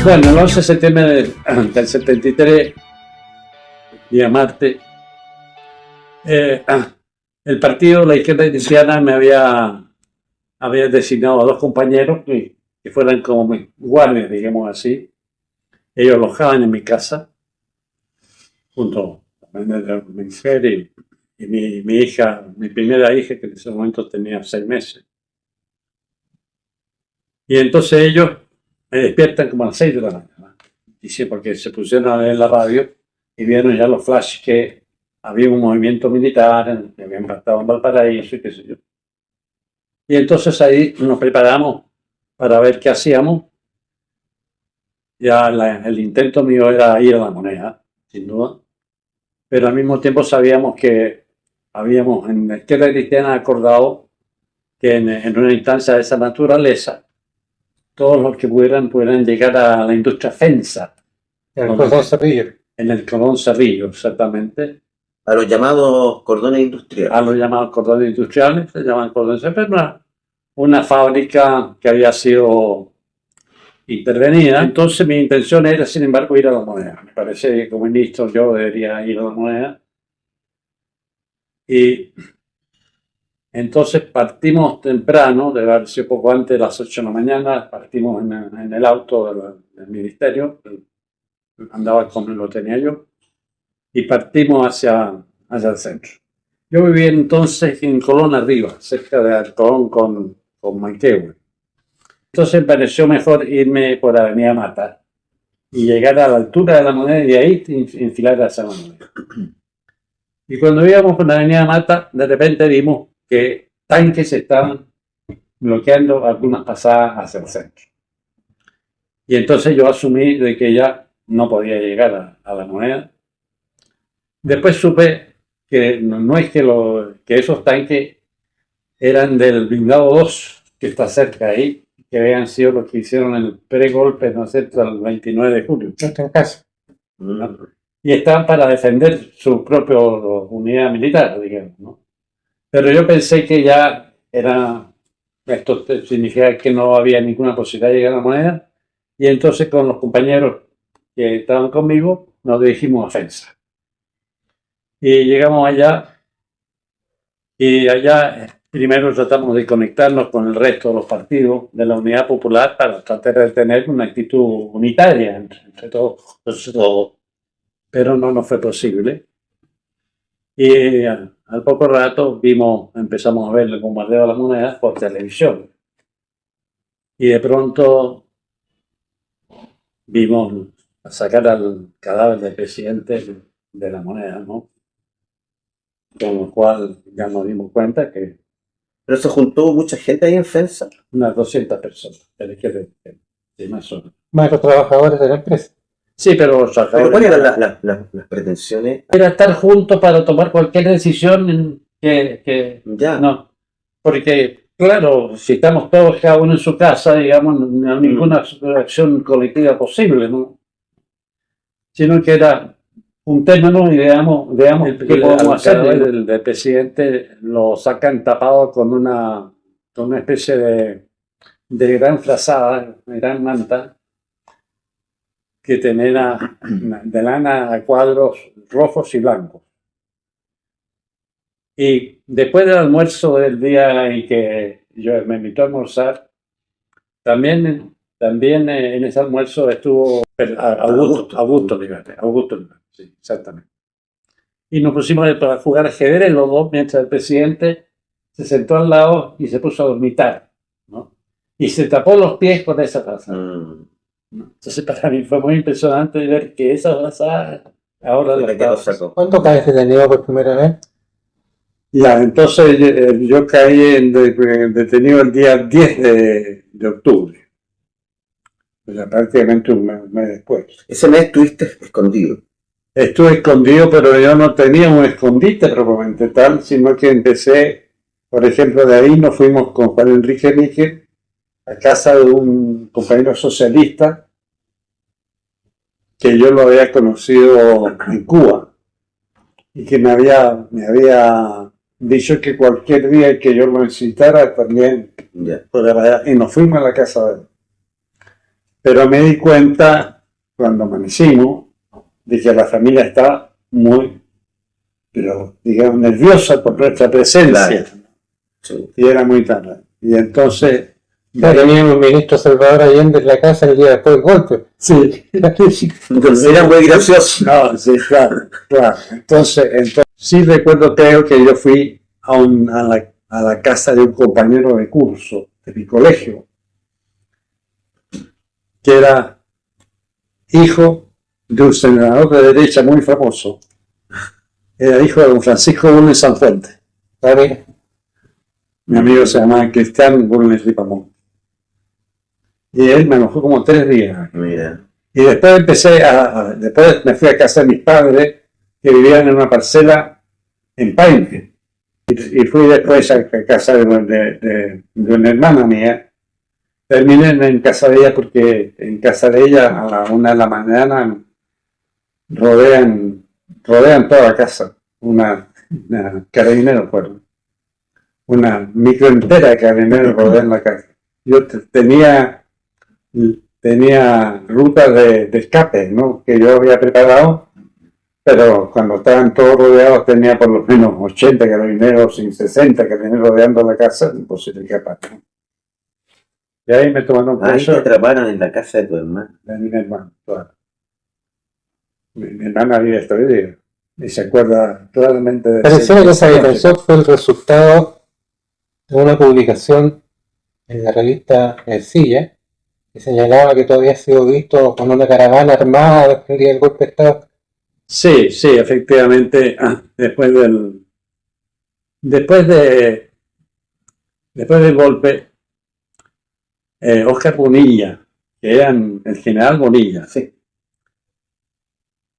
Bueno, el 11 de septiembre del 73, día martes, el partido, la izquierda cristiana, me había designado a dos compañeros que fueran como mis guardias, digamos así. Ellos alojaban en mi casa, junto a mi mujer y mi hija, mi primera hija, que en ese momento tenía 6 meses. Y entonces ellos me despiertan como a las 6 de la mañana. Dice, porque se pusieron a ver la radio y vieron ya los flashes que había un movimiento militar que había impactado en Valparaíso y qué sé yo. Y entonces ahí nos preparamos para ver qué hacíamos. Ya el intento mío era ir a La Moneda, sin duda. Pero al mismo tiempo sabíamos que habíamos en la izquierda cristiana acordado que en una instancia de esa naturaleza todos los que pudieran llegar a la industria FENSA. En el Cordón Cerrillo. En el Cordón Cerrillo, exactamente. A los llamados cordones industriales. A los llamados cordones industriales, se llaman cordones cerrillos, una fábrica que había sido intervenida. Entonces mi intención era, sin embargo, ir a La Moneda. Me parece que como ministro yo debería ir a La Moneda. Y entonces partimos temprano, debe haber sido poco antes de las 8 de la mañana, partimos en el auto del ministerio, lo tenía yo, y partimos hacia el centro. Yo vivía entonces en Colón arriba, cerca de Colón con Manquehue. Entonces me pareció mejor irme por Avenida Mata y llegar a la altura de La Moneda y de ahí enfilar hacia La Moneda. Y cuando íbamos por la Avenida Mata, de repente vimos que tanques estaban bloqueando algunas pasadas hacia el centro. Y entonces yo asumí de que ya no podía llegar a La Moneda. Después supe que no es que esos tanques eran del blindado 2, que está cerca ahí, que habían sido los que hicieron el pre-golpe, ¿no es cierto?, el 29 de julio. Yo estoy en casa. ¿No? Y estaban para defender su propia unidad militar, digamos, ¿no? Pero yo pensé que ya esto significaba que no había ninguna posibilidad de llegar a La Moneda, y entonces con los compañeros que estaban conmigo nos dirigimos a FENSA. Y llegamos allá, y allá primero tratamos de conectarnos con el resto de los partidos de la Unidad Popular para tratar de tener una actitud unitaria entre todos, pero no nos fue posible. Y al poco rato empezamos a ver el bombardeo de las monedas por televisión. Y de pronto vimos sacar al cadáver del presidente de La Moneda, ¿no? Con lo cual ya nos dimos cuenta que... Pero se juntó mucha gente ahí en FENSA. Unas 200 personas, de más o menos. Más los trabajadores de la empresa. Sí, pero los trabajadores... ¿Cuáles eran las pretensiones? Era estar juntos para tomar cualquier decisión que Ya. no. Porque, claro, si estamos todos cada uno en su casa, digamos, no hay ninguna acción colectiva posible, ¿no? Sino que era juntémonos y veamos qué podemos hacer. El presidente lo sacan tapado con una especie de gran frazada, gran manta, que tenía de lana a cuadros rojos y blancos. Y después del almuerzo del día en que yo me invitó a almorzar, también en ese almuerzo estuvo Augusto, sí, exactamente. Y nos pusimos para jugar ajedrez los dos, mientras el presidente se sentó al lado y se puso a dormitar, ¿no? Y se tapó los pies con esa taza. Entonces para mí fue muy impresionante ver que esa taza ahora la sacó. ¿Cuándo caes detenido por primera vez? Ya, entonces yo caí detenido el día 10 de octubre. O sea, prácticamente un mes después. Ese mes estuviste escondido. Estuve escondido, pero yo no tenía un escondite propiamente tal, sino que empecé, por ejemplo, de ahí nos fuimos con Juan Enrique Níquel a casa de un compañero socialista que yo lo había conocido en Cuba y que me había dicho que cualquier día que yo lo necesitara también, y nos fuimos a la casa de él. Pero me di cuenta cuando amanecimos de que la familia estaba muy, pero digamos, nerviosa por nuestra presencia. Claro. Sí. Y era muy tarde. Y entonces, Ya teníamos un ministro Salvador Allende en la casa el día después del golpe. sí, Entonces era muy gracioso. no, sí, claro, claro. Entonces, sí recuerdo, creo que yo fui a la casa de un compañero de curso de mi colegio, que era hijo de un senador de derecha muy famoso. Era hijo de don Francisco Bulnes Sanfuente. ¿Vale? Mi amigo se llamaba Cristian Bulnes Ripamón. Y él me alojó como 3 días. Mira. Y después después me fui a casa de mis padres, que vivían en una parcela en Paine. Y fui después a casa de una hermana mía. Terminé en casa de ella porque en casa de ella a la 1 de la mañana rodean toda la casa. Una carabineros, fueron. Una micro entera de carabineros rodean la casa. Yo tenía rutas de escape, ¿no? Que yo había preparado, pero cuando estaban todos rodeados tenía por lo menos 80 carabineros y 60 carabineros rodeando la casa, imposible escapar, ¿no? Y ahí me tomaron Ahí te preso atraparon en la casa de tu hermano. de mi hermano. Claro. Mi hermana vive hasta hoy día y se acuerda claramente de Pareciera que esa detención fue el resultado de una publicación en la revista Silla, que señalaba que tú habías sido visto con una caravana armada el día del golpe de Estado. Sí, sí, efectivamente, después del golpe, Óscar Bonilla, que era el general Bonilla, Sí.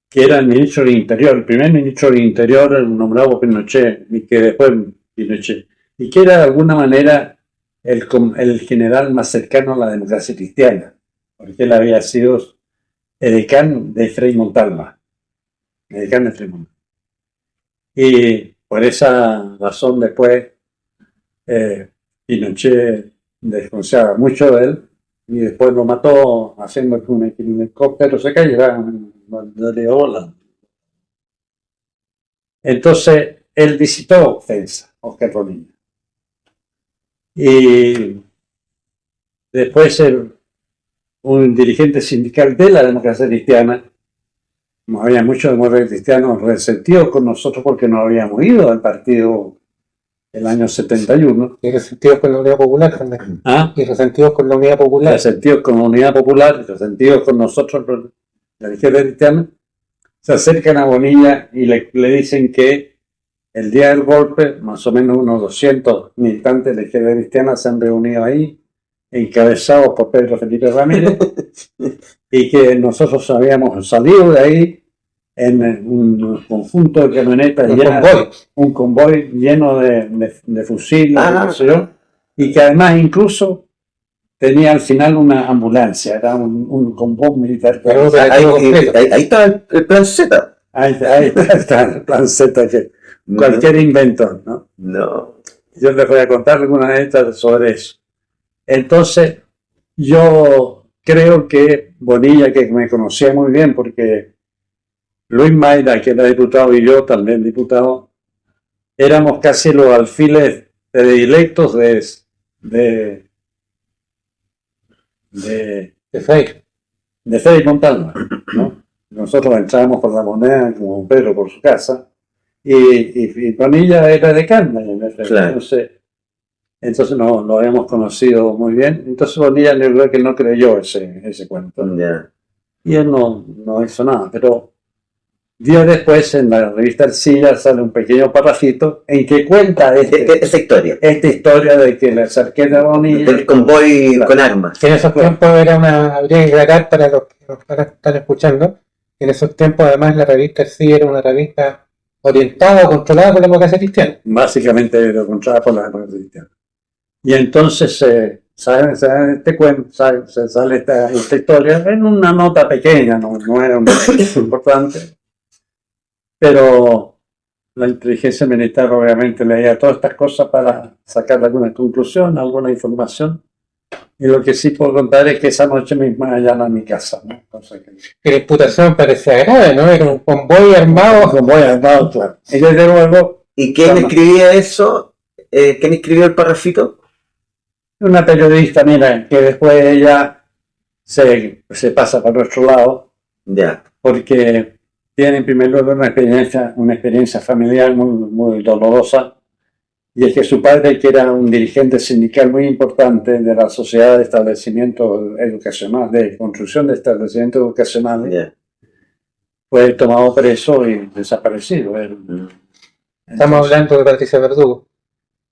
que era el ministro del Interior, el primer ministro del Interior nombrado por Pinochet, y que después Pinochet, y que era de alguna manera el general más cercano a la democracia cristiana, porque él había sido edecán de Frei Montalva. Y por esa razón después Pinochet desconfiaba mucho de él y después lo mató haciendo que un helicóptero se cayera de Holanda. Entonces él visitó Fensa, Óscar Bonilla. Y después un dirigente sindical de la democracia cristiana, no había muchos demócratas cristianos resentidos con nosotros porque no habíamos ido al partido el año 71. Y resentidos con la Unidad Popular también. Y resentidos con la Unidad Popular. Resentidos con la Unidad Popular, resentidos con nosotros, la izquierda cristiana, se acercan a Bonilla y le dicen que el día del golpe, más o menos unos 200 militantes de la izquierda cristiana se han reunido ahí, encabezados por Pedro Felipe Ramírez, y que nosotros habíamos salido de ahí en un conjunto de camionetas, un convoy lleno de fusiles, qué sé yo, y que además incluso tenía al final una ambulancia, era un convoy militar. Ahí está el plan Z. Ahí está el plan Z, que cualquier inventor, ¿no? No. Yo les voy a contar algunas anécdotas sobre eso. Entonces, yo creo que Bonilla, que me conocía muy bien, porque Luis Mayra, que era diputado, y yo también diputado, éramos casi los alfiles predilectos de Frei Montalva, ¿no? Nosotros entrábamos por la Moneda como Pedro por su casa, y Bonilla era de Carmen, Claro. entonces no lo habíamos conocido muy bien. Entonces Bonilla yo creo que no creyó ese cuento. Ya. Y él no hizo nada, pero días después en la revista Arcilla sale un pequeño parrafito en que cuenta Esa historia. esta historia de que la sarqueta Bonilla... El convoy Claro. con armas. Que en esos tiempos habría que aclarar para los que nos están escuchando, que en esos tiempos además la revista Silla era una revista orientada o controlada por la democracia cristiana. Básicamente lo contrario por la democracia cristiana. Y entonces sale esta historia en una nota pequeña, no era un importante, pero la inteligencia militar obviamente leía todas estas cosas para sacar alguna conclusión, alguna información, Y lo que sí puedo contar es que esa noche misma allanan a mi casa, ¿no? Cosa que... Que la imputación parecía grave, ¿no? Era un convoy armado. Como voy armado, claro. Y desde luego, ¿Y quién escribía eso? ¿Quién escribió el parrafito? una periodista, mira, que después ella se pasa para nuestro lado, Ya. porque tiene en primer lugar una experiencia familiar muy dolorosa, y es que su padre, que era un dirigente sindical muy importante de la Sociedad de Establecimiento Educacional, de construcción de establecimientos educacionales, Ya. fue tomado preso y desaparecido. Estamos hablando de Patricia Verdugo.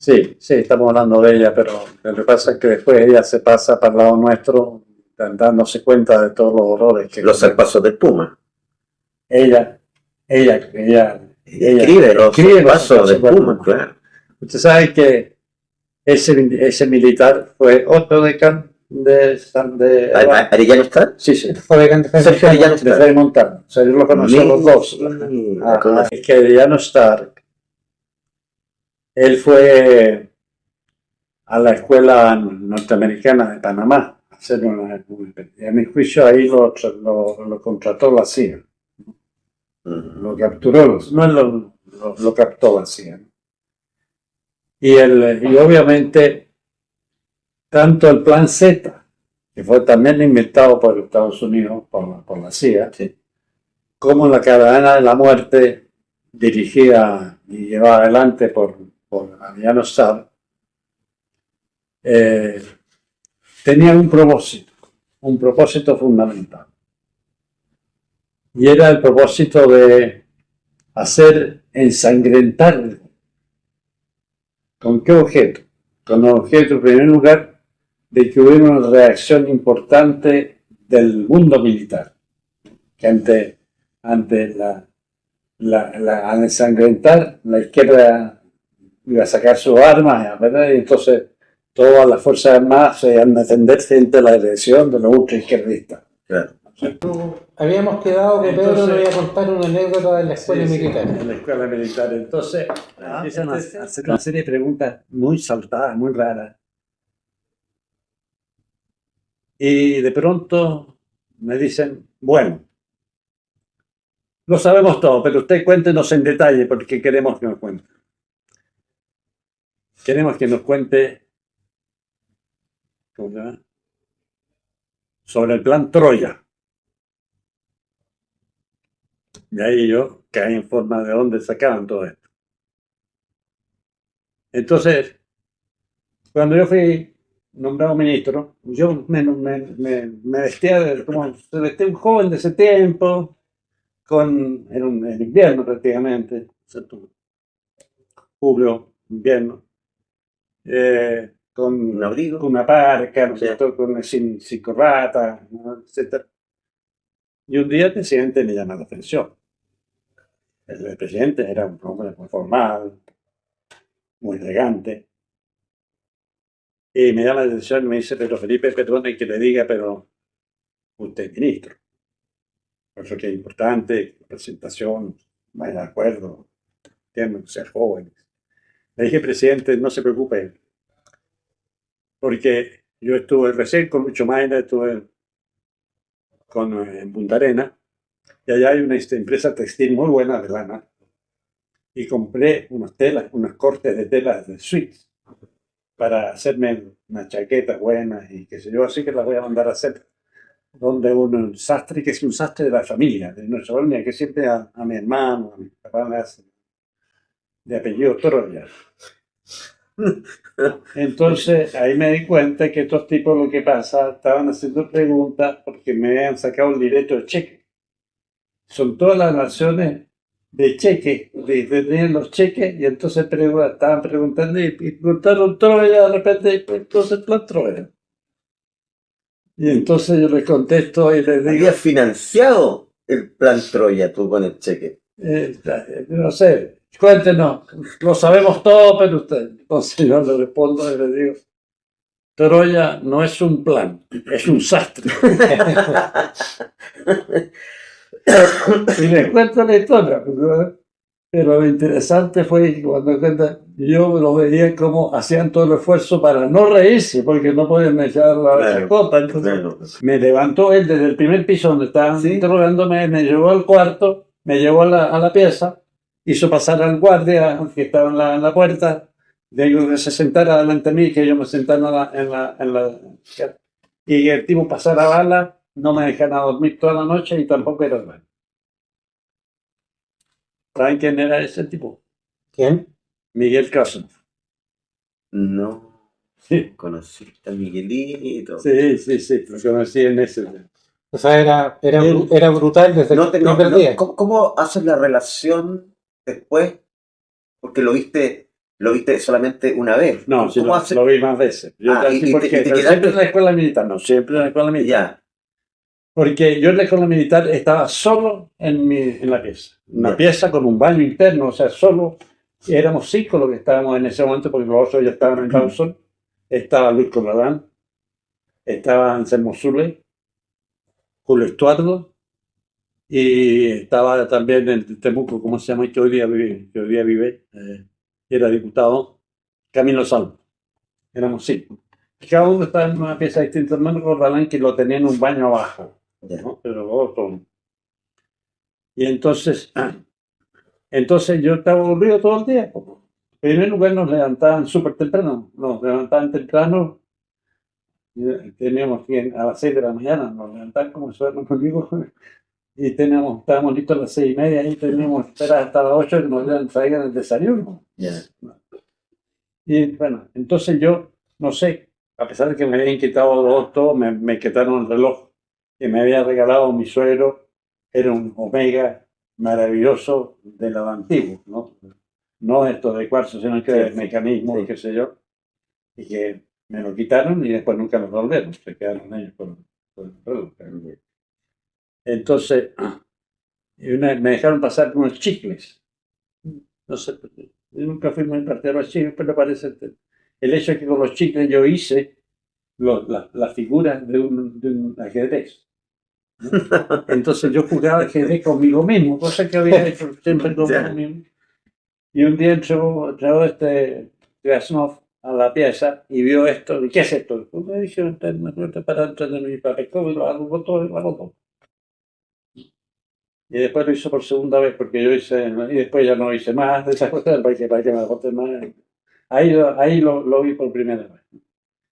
Sí, estamos hablando de ella, pero lo que pasa es que después ella se pasa para el lado nuestro, dándose cuenta de todos los horrores que... Los zarpazos del Puma. Ella Escribe los zarpazos del Puma, claro. Usted sabe que ese militar fue otro decano de ¿Arellano está? sí, Fue de Cantefé. Sergio Arellano de está. Fray Montano. O sea, yo lo conocí a los dos. Es que Arellano Stark, él fue a la escuela norteamericana de Panamá a hacer y a mi juicio ahí lo contrató la CIA. Lo capturó, lo captó la CIA. Y obviamente, tanto el Plan Z, que fue también inventado por Estados Unidos, por la CIA, Sí. como la caravana de la muerte, dirigida y llevada adelante por Arellano Stark, tenía un propósito fundamental. Y era el propósito de hacer ensangrentar. ¿Con qué objeto? Con el objeto, en primer lugar, de que hubiera una reacción importante del mundo militar, que ante al ensangrentar, la izquierda iba a sacar sus armas, ¿verdad? Y entonces todas las fuerzas armadas se iban a defenderse ante la agresión de los ultraizquierdistas. Claro. Habíamos quedado que Pedro Entonces- nos iba a contar una anécdota de la escuela militar. En la escuela militar. Entonces, empiezan a hacer una serie de preguntas muy saltadas, muy raras. Y de pronto me dicen, bueno, lo sabemos todo, pero usted cuéntenos en detalle porque queremos que nos cuente. Queremos que nos cuente, ¿cómo se llama? Sobre el plan Troya. Y ahí yo caí en forma de dónde sacaban todo esto. Entonces, cuando yo fui nombrado ministro, yo me vestía como se vestía un joven de ese tiempo, era en invierno prácticamente, ¿cierto? Julio, invierno, con Un abrigo. con una parca, ¿no es Sí. cierto? Sin corbata, ¿no? Etcétera. Y un día el presidente me llama la atención. El presidente era un hombre muy formal, muy elegante. Y me llama la atención y me dice, pero Felipe, perdone que le diga, pero usted es ministro. Por eso que es importante, la presentación, vaya de acuerdo, tienen que ser jóvenes. Le dije, presidente, no se preocupe, porque yo estuve recién con Lucho Maina, estuve en Punta Arenas, y allá hay una empresa textil muy buena de lana, y compré unas cortes de telas de suite para hacerme unas chaquetas buenas y qué sé yo, así que las voy a mandar a hacer donde un sastre, que es un sastre de la familia, de nuestra familia, que siempre a mi hermano, a mi papá me hace de apellido Troya. Entonces ahí me di cuenta que estos tipos lo que pasa, estaban haciendo preguntas porque me habían sacado el directo de cheque. Son todas las naciones de cheque, tenían los cheques y entonces estaban preguntando y preguntaron Troya de repente, entonces plan Troya. Y entonces yo les contesto y les digo, ¿Habías financiado el plan Troya tú con el cheque? no sé, cuéntenos, lo sabemos todo, pero usted. Entonces yo le respondo y le digo, Troya no es un plan, es un sastre. Y les cuento la historia. Pero lo interesante fue que cuando yo lo veía como hacían todo el esfuerzo para no reírse, porque no podían echar la Claro, chacota. Entonces claro. me levantó él desde el primer piso donde estaban Sí. interrogándome, me llevó al cuarto, me llevó a la pieza, hizo pasar al guardia que estaba en la puerta, digo que se sentara delante de mí, que yo me sentara y el tipo pasara bala, no me dejara dormir toda la noche y tampoco era bueno. ¿Saben quién era ese tipo? ¿Quién? Miguel Caso. No Sí, conociste a Miguelito. sí, lo conocí en ese. O sea, Él- era brutal desde No el te, no, primer no, día. ¿cómo haces la relación después? Porque lo viste solamente una vez. No, sí, ¿Cómo haces? lo vi más veces. Yo Ah, así, ¿por qué? te Pero siempre en quedaste. la escuela militar, no, siempre en la escuela militar. Ya, Porque yo en la escuela militar estaba solo en la pieza. Una Ya. pieza con un baño interno, o sea, solo éramos 5 los que estábamos en ese momento, porque los otros ya estaban en Dawson. Estaba Luis Corralán, estaba Anselmo Zule, Julio Estuardo, y estaba también el Temuco, ¿cómo se llama? Que hoy día vive, era diputado, Camilo Salvo. Éramos 5. Cada uno estaba en una pieza distinta. Hermano Corralán que lo tenía en un baño abajo, ya. ¿no? Pero otro. Y entonces yo estaba aburrido todo el día. En primer lugar nos levantaban súper temprano. Nos levantaban temprano. Teníamos que a las 6 de la mañana. Nos levantaban como si fuéramos conmigo. Y estábamos listos a las 6:30 y teníamos que esperar hasta las 8 que nos traigan el desayuno. Ya. Y bueno, entonces yo, no sé, a pesar de que me habían quitado todo, me quitaron el reloj que me había regalado mi suegro. Era un Omega maravilloso de lo antiguo, ¿no? No esto de cuarzo, sino que de Sí, mecanismo, sí. qué sé yo. Y que me lo quitaron y después nunca lo devolvieron. Se quedaron ellos con el reloj. Entonces, me dejaron pasar unos chicles. No sé, yo nunca fui muy partidario de los chicles, pero parece el hecho es que con los chicles yo hice la figura de un ajedrez. ¿No? Entonces yo jugaba ajedrez conmigo mismo, cosa que había hecho siempre conmigo Ya. mismo. Y un día entró este Krasnov a la pieza y vio esto. ¿Y qué es esto? Pues me dijeron, me acuerdo para entretener mi papel, y lo hago con todo y lo hago todo. Y después lo hizo por segunda vez, porque yo hice, y después ya no hice más de esas cosas para que me agote más. Ahí lo vi por primera vez.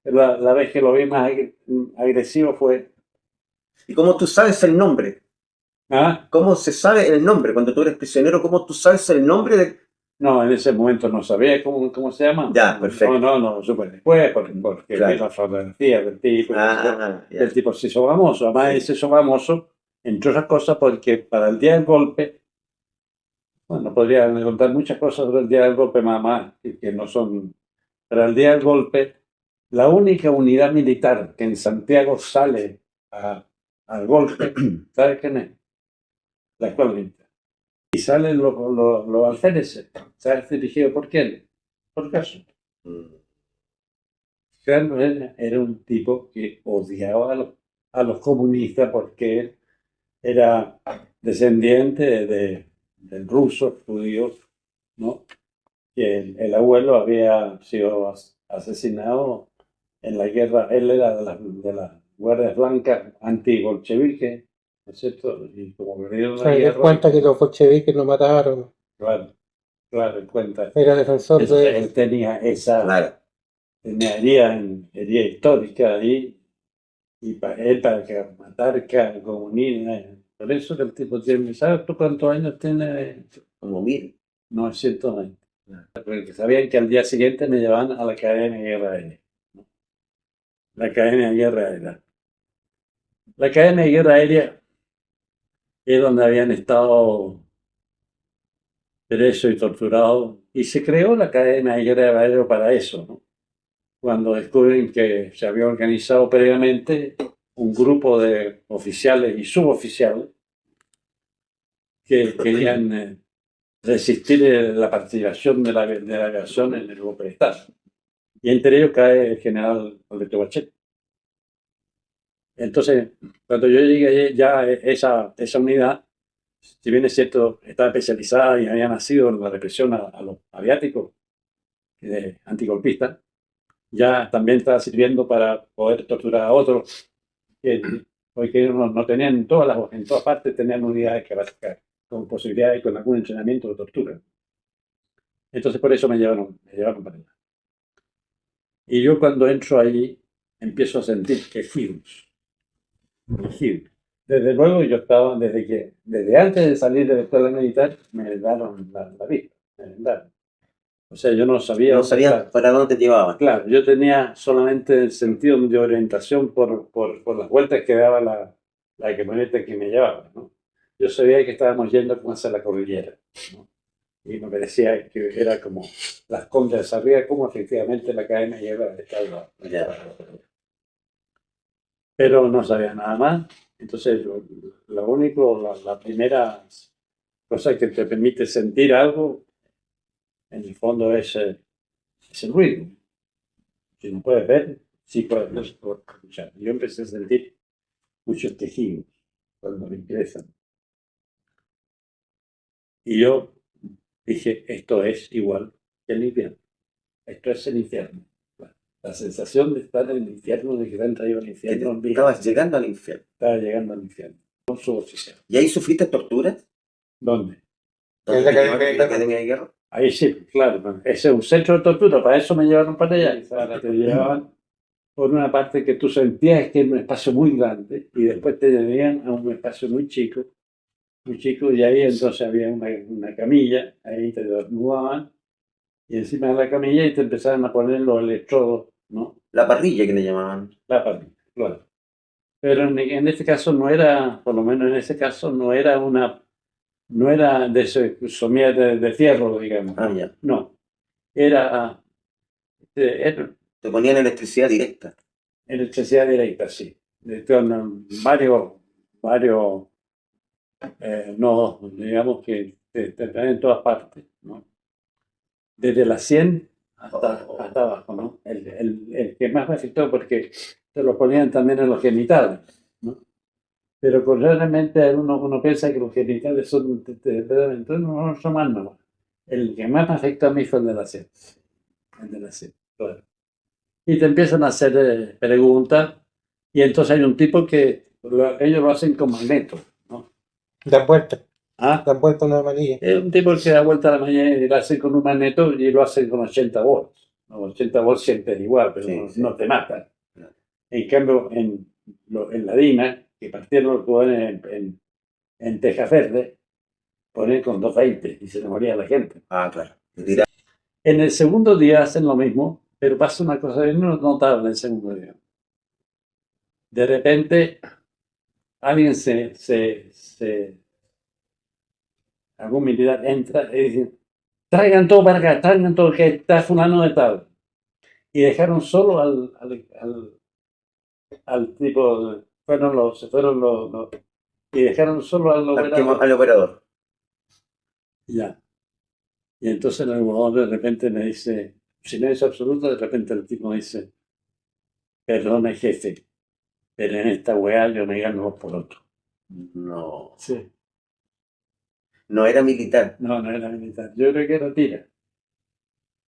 La vez que lo vi más agresivo fue. ¿Y cómo tú sabes el nombre? ¿Ah? ¿Cómo se sabe el nombre? Cuando tú eres prisionero, ¿cómo tú sabes el nombre de...? No, en ese momento no sabía cómo se llama. Ya, perfecto. No, supe después, porque Claro. vi la fotografía del tipo. Ya. El tipo se hizo famoso. Además, se hizo famoso, entre otras cosas, porque para el día del golpe, bueno, podría contar muchas cosas del día del golpe, más que no son. Para el día del golpe, la única unidad militar que en Santiago sale al golpe, ¿sabes quién es? La escuela militar. Y salen los alféreces. ¿Sabes dirigido por quién? Por caso. Carlos era un tipo que odiaba a los comunistas porque él era descendiente del ruso judío, ¿no? Que el abuelo había sido asesinado en la guerra. Él era de las guardias blancas anti-bolcheviques, ¿no es cierto? Y como perdieron O la sea, él guerra, cuenta que los bolcheviques lo mataron. claro, él cuenta. Era defensor Entonces de... él tenía esa Claro. herida histórica ahí, y él para que matar comunistas. Por eso que el tipo tiene, ¿sabes tú cuántos años tiene? Como 1000. 920. Porque sabían que al día siguiente me llevaban a la Academia de Guerra Aérea. ¿No? La Academia de Guerra Aérea. La Academia de Guerra Aérea es donde habían estado presos y torturados. Y se creó la Academia de Guerra Aérea para eso, ¿no? Cuando descubren que se había organizado previamente un grupo de oficiales y suboficiales que querían resistir la participación de la aviación en el golpe de Estado. Y entre ellos cae el general Alberto Bachelet. Entonces, cuando yo llegué ya a esa unidad, si bien es cierto, estaba especializada y había nacido en la represión a los aviáticos, antigolpistas, ya también estaba sirviendo para poder torturar a otros, porque no tenían en todas partes tenían unidades con posibilidades con algún entrenamiento de tortura. Entonces por eso me llevaron para allá. Y yo cuando entro allí empiezo a sentir quejidos. Desde luego yo estaba, desde antes de salir de la escuela militar, me daron la vista. O sea, yo no sabía. No sabías para dónde te llevaban. Claro, yo tenía solamente el sentido de orientación por las vueltas que daba la camioneta que me llevaba, ¿no? Yo sabía que estábamos yendo como hacia la cordillera, ¿no? Y me parecía que era como las Condes arriba, como efectivamente la cadena lleva al estado. Pero no sabía nada más. Entonces, la primera cosa que te permite sentir algo, en el fondo es el ruido. Si no puedes ver, sí puedes escuchar. Yo empecé a sentir muchos quejidos cuando me ingresan. Y yo dije, esto es igual que el infierno. Esto es el infierno. La sensación de estar en el infierno, de que te han traído al infierno. Estabas llegando al infierno. Estaba llegando al infierno. Con su oficial. ¿Y ahí sufriste torturas? ¿Dónde? ¿En la Academia de Guerra? Ahí sí, claro. Ese es un centro de tortura. Para eso me llevaron para allá. Para te llevaban por una parte que tú sentías que era un espacio muy grande y después te llevaban a un espacio muy chico, y ahí entonces había una camilla, ahí te desnudaban y encima de la camilla y te empezaban a poner los electrodos, ¿no? La parrilla que le llamaban. La parrilla, claro. Pero en este caso no era, por lo menos en ese caso, no era de ese somier de fierro, digamos. Ah, ya. No, era Te ponían electricidad directa. electricidad directa, sí. Con varios nodos, digamos, que te traen en todas partes, ¿no? Desde la 100 hasta abajo, ¿no? El que más me afectó porque te lo ponían también en los genitales, ¿no? Pero realmente uno piensa que los genitales son verdaderamente no son más nuevos. El que más me afectó a mí fue el de la 100. El de la 100, claro. Y te empiezan a hacer preguntas y entonces hay un tipo que ellos lo hacen con magneto, ¿no? Dan vuelta. ¿Ah? Dan vuelta una manilla. Es un tipo que da vuelta a la mañana y lo hace con un magneto y lo hace con 80 volts. ¿No? 80 volts siempre es igual, pero Sí. no te matan. En cambio, en la DINA, que partieron los ponen en teja verde, ponen con 220 y se le moría la gente. Ah, claro. En el segundo día hacen lo mismo, pero pasa una cosa bien notable en el segundo día. De repente, alguien algún militar entra y dice, traigan todo para acá, traigan todo, que está fulano de tal. Y dejaron solo al tipo, y dejaron solo al operador. Al operador. Ya. Y entonces el operador de repente me dice, silencio absoluto, de repente el tipo me dice, perdone jefe, pero en esta weá yo me gano por otro. No. Sí. No era militar. No era militar. Yo creo que era tira.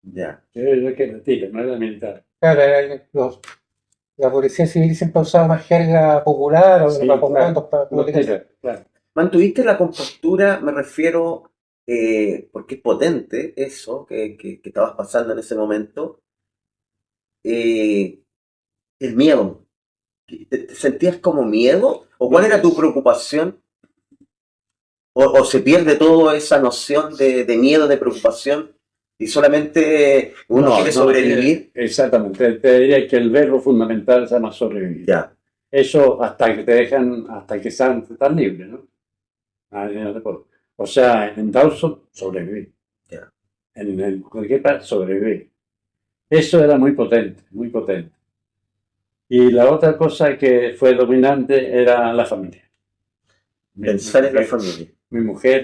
Ya. Yo creo que era tira, no era militar. Claro, la policía civil siempre ha usado más jerga popular o Sí, para claro. para comunicación. Claro. ¿Mantuviste la compostura? Me refiero, porque es potente eso que estabas pasando en ese momento. El miedo. ¿Te sentías como miedo? ¿O cuál era tu preocupación? ¿O se pierde toda esa noción de miedo, de preocupación? Y solamente uno quiere sobrevivir. Exactamente. Te diría que el verbo fundamental se llama sobrevivir. Ya. Eso hasta que te dejan, hasta que están libres, ¿no? O sea, en Dawson, sobrevivir. Ya. En cualquier parte, sobrevivir. Eso era muy potente, muy potente. Y la otra cosa que fue dominante era la familia. Pensar en la familia. Mi mujer,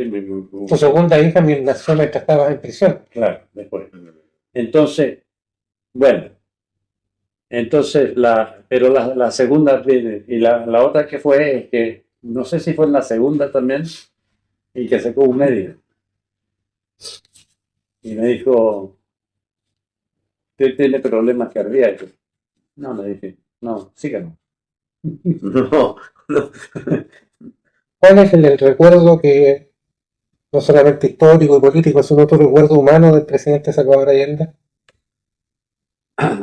Tu segunda hija nació mientras estabas en prisión. Claro, después. Entonces, bueno, pero la segunda viene, y la otra que fue, es que no sé si fue en la segunda también, y que sacó un medio. Y me dijo, ¿usted tiene problemas cardíacos? No, le dije, no, síganos. No, no. ¿Cuál es el recuerdo que no solamente histórico y político, sino tu recuerdo humano del presidente Salvador Allende?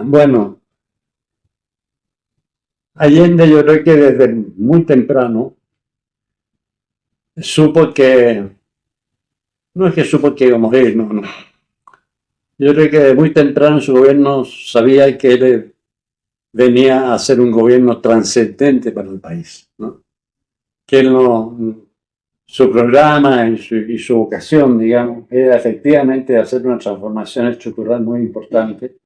Bueno, Allende yo creo que desde muy temprano supo que, no es que supo que iba a morir, no, no. Yo creo que desde muy temprano su gobierno sabía que él venía a ser un gobierno trascendente para el país, ¿no? Que él no, su programa y su vocación, digamos, era efectivamente hacer una transformación estructural muy importante,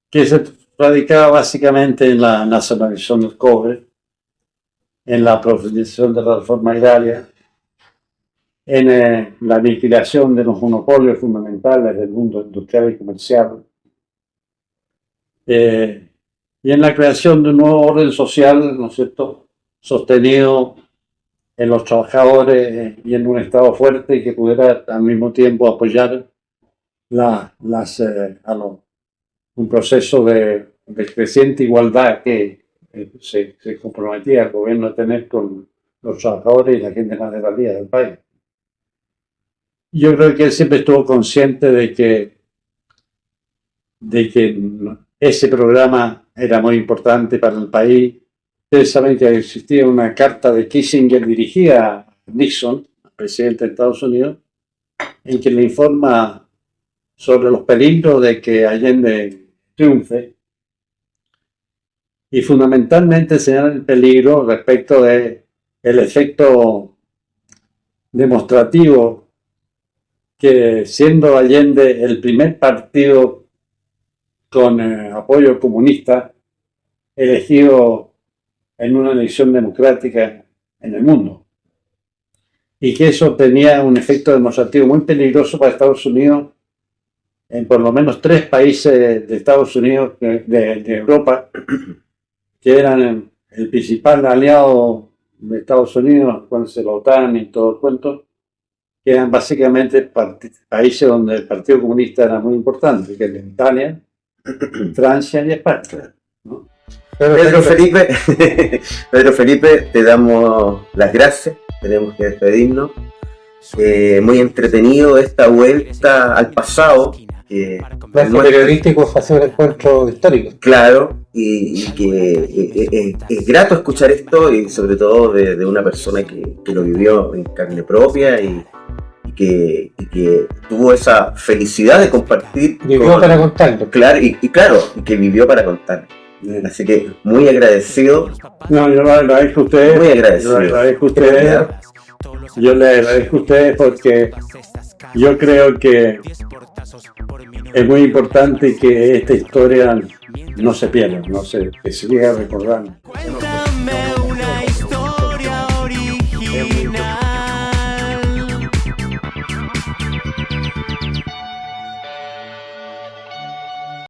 que se radicaba básicamente en la nacionalización del cobre, en la profundización de la reforma agraria, en la aniquilación de los monopolios fundamentales del mundo industrial y comercial, y en la creación de un nuevo orden social, ¿no es cierto?, sostenido en los trabajadores y en un Estado fuerte que pudiera al mismo tiempo apoyar un proceso de creciente igualdad que se comprometía el gobierno a tener con los trabajadores y la gente más desvalida del país. Yo creo que él siempre estuvo consciente de que ese programa era muy importante para el país. Ustedes saben que existía una carta de Kissinger dirigida a Nixon, al presidente de Estados Unidos, en que le informa sobre los peligros de que Allende triunfe y fundamentalmente señala el peligro respecto de el efecto demostrativo que, siendo Allende el primer partido con apoyo comunista elegido en una elección democrática en el mundo, y que eso tenía un efecto demostrativo muy peligroso para Estados Unidos en por lo menos 3 países de Estados Unidos, de Europa, que eran el principal aliado de Estados Unidos, con la OTAN y todo el cuento, que eran básicamente países donde el Partido Comunista era muy importante, que eran Italia, Francia y España, ¿no? Pedro Felipe, Pedro Felipe, te damos las gracias, tenemos que despedirnos. Muy entretenido esta vuelta al pasado. Nuestro periodístico fue hacer un encuentro histórico. Claro, y que es grato escuchar esto, y sobre todo de una persona que lo vivió en carne propia y que tuvo esa felicidad de compartir. Vivió para contarlo. Claro, y que vivió para contarlo. Así que muy agradecido. No, yo le agradezco a ustedes. Muy agradecido. Yo le agradezco a ustedes porque yo creo que es muy importante que esta historia no se pierda, que se siga recordando.